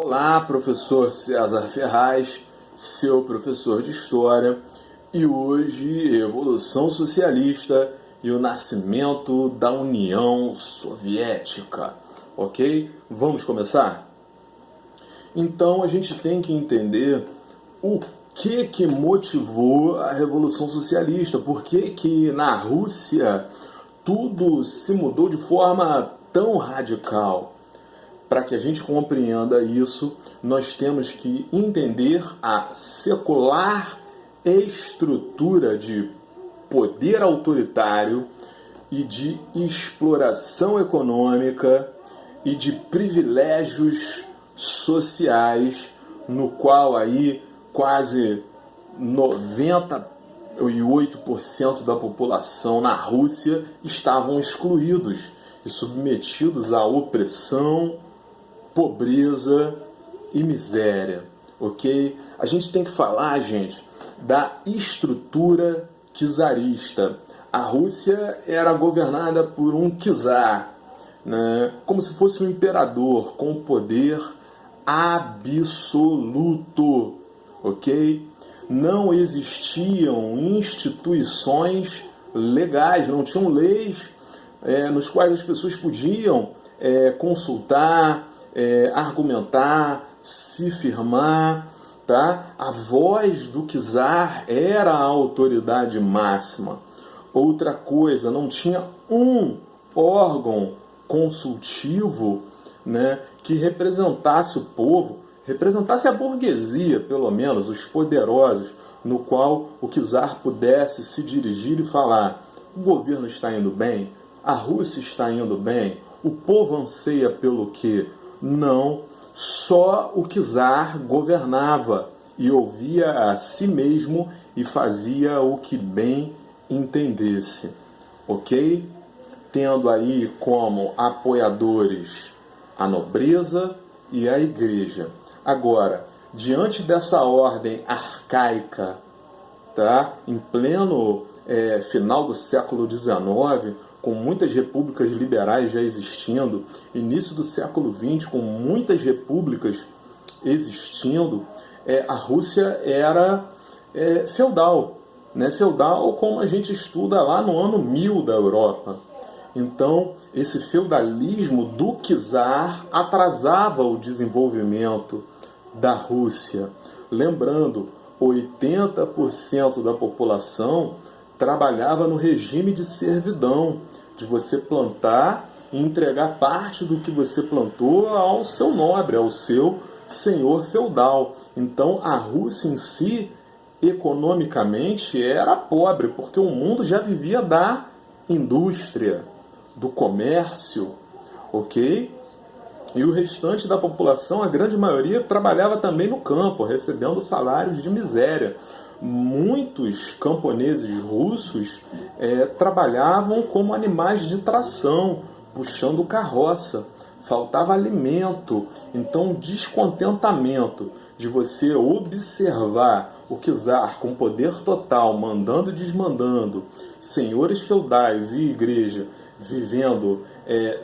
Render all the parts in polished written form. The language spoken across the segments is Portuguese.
Olá, professor César Ferraz, seu professor de História, e hoje Evolução Socialista e o nascimento da União Soviética, ok? Vamos começar? Então a gente tem que entender o que motivou a Revolução Socialista, por que na Rússia tudo se mudou de forma tão radical. Para que a gente compreenda isso, nós temos que entender a secular estrutura de poder autoritário e de exploração econômica e de privilégios sociais, no qual aí quase 98% da população na Rússia estavam excluídos e submetidos à opressão, pobreza e miséria, ok? A gente tem que falar, gente, da estrutura czarista. A Rússia era governada por um czar, né? Como se fosse um imperador com poder absoluto, ok? Não existiam instituições legais, não tinham leis nos quais as pessoas podiam consultar, argumentar, se firmar, tá? A voz do czar era a autoridade máxima. Outra coisa, não tinha um órgão consultivo, né, que representasse o povo, representasse a burguesia, pelo menos, os poderosos, no qual o czar pudesse se dirigir e falar: o governo está indo bem? A Rússia está indo bem? O povo anseia pelo quê? Não, só o czar governava e ouvia a si mesmo e fazia o que bem entendesse, ok? Tendo aí como apoiadores a nobreza e a igreja. Agora, diante dessa ordem arcaica, tá? Em pleno final do século XIX, com muitas repúblicas liberais já existindo, início do século XX, com muitas repúblicas existindo, a Rússia era feudal, né? Feudal como a gente estuda lá no ano 1000 da Europa. Então, esse feudalismo do czar atrasava o desenvolvimento da Rússia. Lembrando, 80% da população trabalhava no regime de servidão, de você plantar e entregar parte do que você plantou ao seu nobre, ao seu senhor feudal. Então a Rússia em si, economicamente, era pobre, porque o mundo já vivia da indústria, do comércio, ok? E o restante da população, a grande maioria, trabalhava também no campo, recebendo salários de miséria. Muitos camponeses russos trabalhavam como animais de tração, puxando carroça. Faltava alimento. Então, descontentamento de você observar o czar com poder total, mandando e desmandando, senhores feudais e igreja vivendo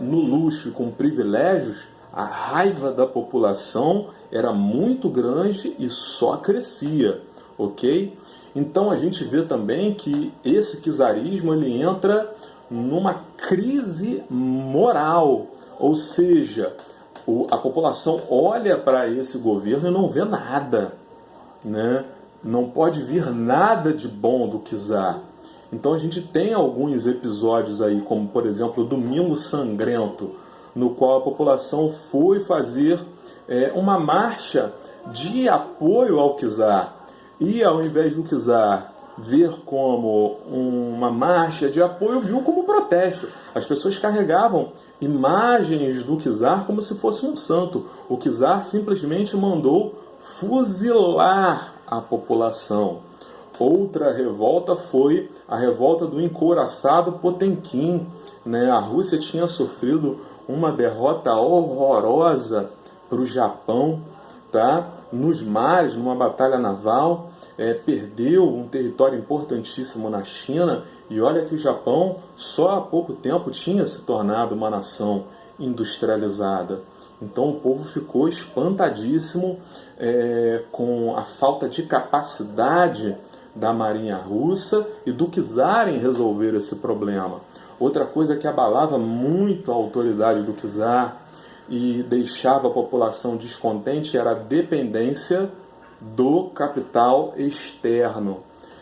no luxo e com privilégios, a raiva da população era muito grande e só crescia. Ok? Então a gente vê também que esse czarismo ele entra numa crise moral, ou seja, a população olha para esse governo e não vê nada, né? Não pode vir nada de bom do czar. Então a gente tem alguns episódios aí, como por exemplo o Domingo Sangrento, no qual a população foi fazer uma marcha de apoio ao czar. E ao invés do czar ver como uma marcha de apoio, viu como protesto. As pessoas carregavam imagens do czar como se fosse um santo. O czar simplesmente mandou fuzilar a população. Outra revolta foi a revolta do encouraçado Potemkin, né? A Rússia tinha sofrido uma derrota horrorosa para o Japão, tá? Nos mares, numa batalha naval, perdeu um território importantíssimo na China, e olha que o Japão só há pouco tempo tinha se tornado uma nação industrializada. Então o povo ficou espantadíssimo com a falta de capacidade da Marinha Russa e do czar em resolver esse problema. Outra coisa que abalava muito a autoridade do czar e deixava a população descontente era a dependência do capital externo,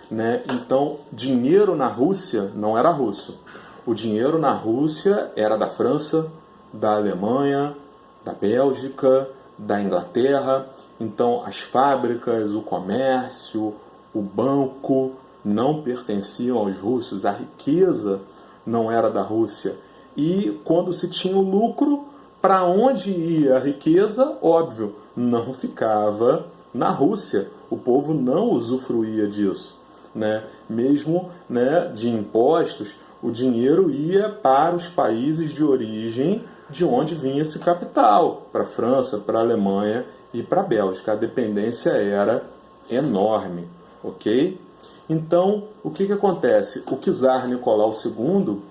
né? Então, dinheiro na Rússia não era russo. O dinheiro na Rússia era da França, da Alemanha, da Bélgica, da Inglaterra. Então, as fábricas, o comércio, o banco não pertenciam aos russos. A riqueza não era da Rússia. E quando se tinha o lucro, para onde ia a riqueza? Óbvio, não ficava na Rússia. O povo não usufruía disso, né? Mesmo, né, de impostos, o dinheiro ia para os países de origem de onde vinha esse capital, para a França, para a Alemanha e para a Bélgica. A dependência era enorme, ok? Então, o que acontece? O czar Nicolau II,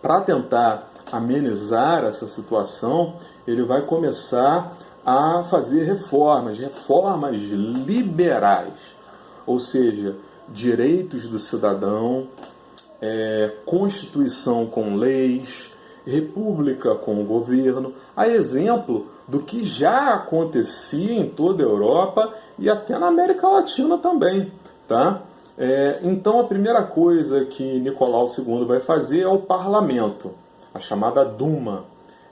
para tentar amenizar essa situação, ele vai começar a fazer reformas liberais, ou seja, direitos do cidadão, constituição com leis, república com o governo, a exemplo do que já acontecia em toda a Europa e até na América Latina também, tá? Então a primeira coisa que Nicolau II vai fazer é o parlamento, a chamada Duma.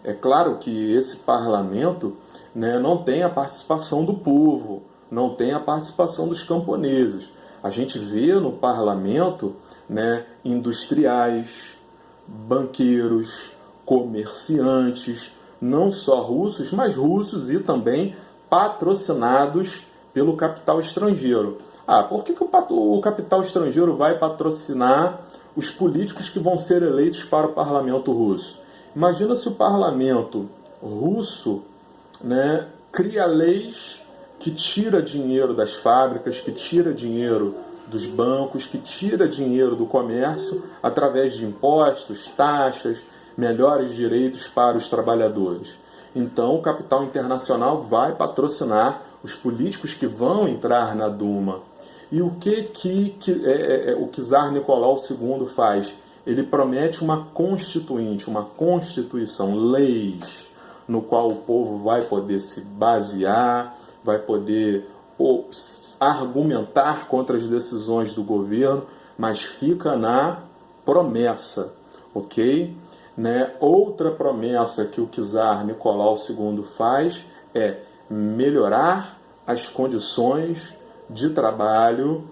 É claro que esse parlamento, né, não tem a participação do povo, não tem a participação dos camponeses. A gente vê no parlamento, né, industriais, banqueiros, comerciantes, não só russos, mas russos e também patrocinados pelo capital estrangeiro. Por que o capital estrangeiro vai patrocinar os políticos que vão ser eleitos para o parlamento russo? Imagina se o parlamento russo, né, cria leis que tira dinheiro das fábricas, que tira dinheiro dos bancos, que tira dinheiro do comércio através de impostos, taxas, melhores direitos para os trabalhadores. Então o capital internacional vai patrocinar os políticos que vão entrar na Duma. E o que o czar Nicolau II faz? Ele promete uma constituinte, uma constituição, leis, no qual o povo vai poder se basear, vai poder argumentar contra as decisões do governo, mas fica na promessa, ok? Né? Outra promessa que o czar Nicolau II faz é melhorar as condições de trabalho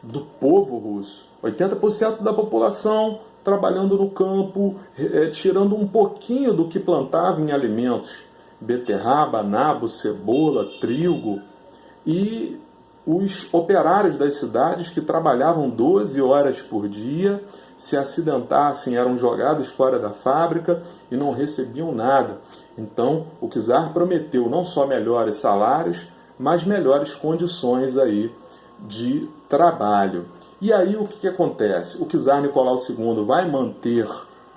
do povo russo. 80% da população trabalhando no campo, tirando um pouquinho do que plantava em alimentos, beterraba, nabo, cebola, trigo, e os operários das cidades que trabalhavam 12 horas por dia, se acidentassem, eram jogados fora da fábrica e não recebiam nada. Então, o czar prometeu não só melhores salários, mas melhores condições aí de trabalho. E aí o que acontece? O czar Nicolau II vai manter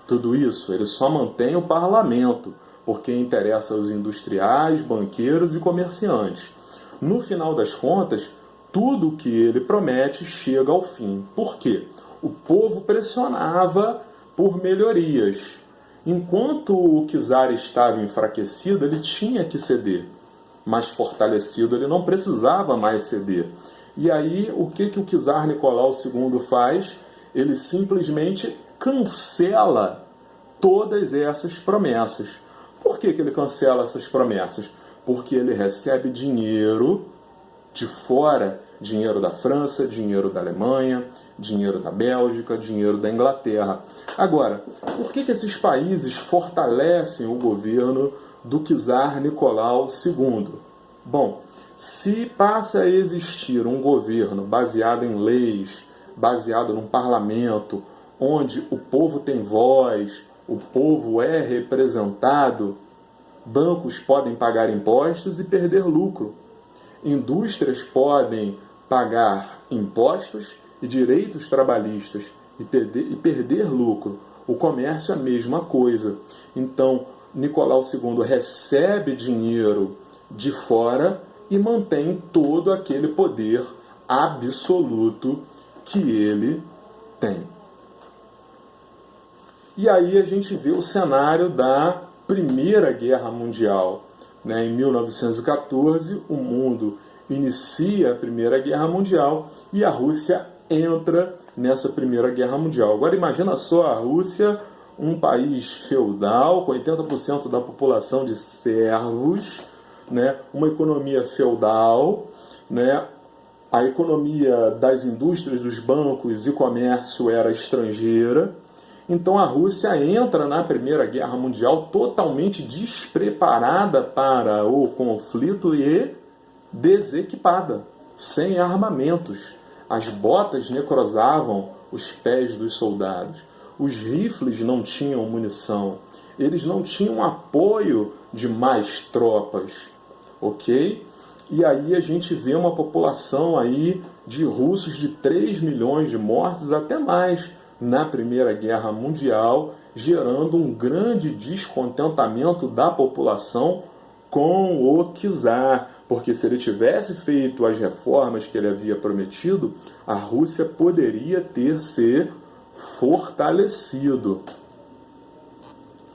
tudo isso? Ele só mantém o parlamento, porque interessa aos industriais, banqueiros e comerciantes. No final das contas, tudo o que ele promete chega ao fim. Por quê? O povo pressionava por melhorias. Enquanto o czar estava enfraquecido, ele tinha que ceder. Mas fortalecido, ele não precisava mais ceder. E aí, o que o czar Nicolau II faz? Ele simplesmente cancela todas essas promessas. Por que ele cancela essas promessas? Porque ele recebe dinheiro de fora, dinheiro da França, dinheiro da Alemanha, dinheiro da Bélgica, dinheiro da Inglaterra. Agora, por que esses países fortalecem o governo do czar Nicolau II? Bom, se passa a existir um governo baseado em leis, baseado num parlamento, onde o povo tem voz, o povo é representado, bancos podem pagar impostos e perder lucro. Indústrias podem pagar impostos e direitos trabalhistas e perder lucro. O comércio é a mesma coisa. Então, Nicolau II recebe dinheiro de fora e mantém todo aquele poder absoluto que ele tem. E aí a gente vê o cenário da Primeira Guerra Mundial. Em 1914, o mundo inicia a Primeira Guerra Mundial e a Rússia entra nessa Primeira Guerra Mundial. Agora imagina só a Rússia, um país feudal, com 80% da população de servos, uma economia feudal, a economia das indústrias, dos bancos e comércio era estrangeira. Então a Rússia entra na Primeira Guerra Mundial totalmente despreparada para o conflito e desequipada, sem armamentos. As botas necrosavam os pés dos soldados. Os rifles não tinham munição. Eles não tinham apoio de mais tropas. Ok? E aí a gente vê uma população aí de russos de 3 milhões de mortos, até mais, na Primeira Guerra Mundial, gerando um grande descontentamento da população com o czar, porque se ele tivesse feito as reformas que ele havia prometido, a Rússia poderia ter se fortalecido.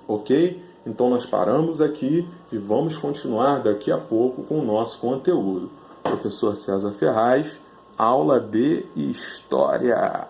Ok? Então nós paramos aqui e vamos continuar daqui a pouco com o nosso conteúdo. Professor César Ferraz, aula de História.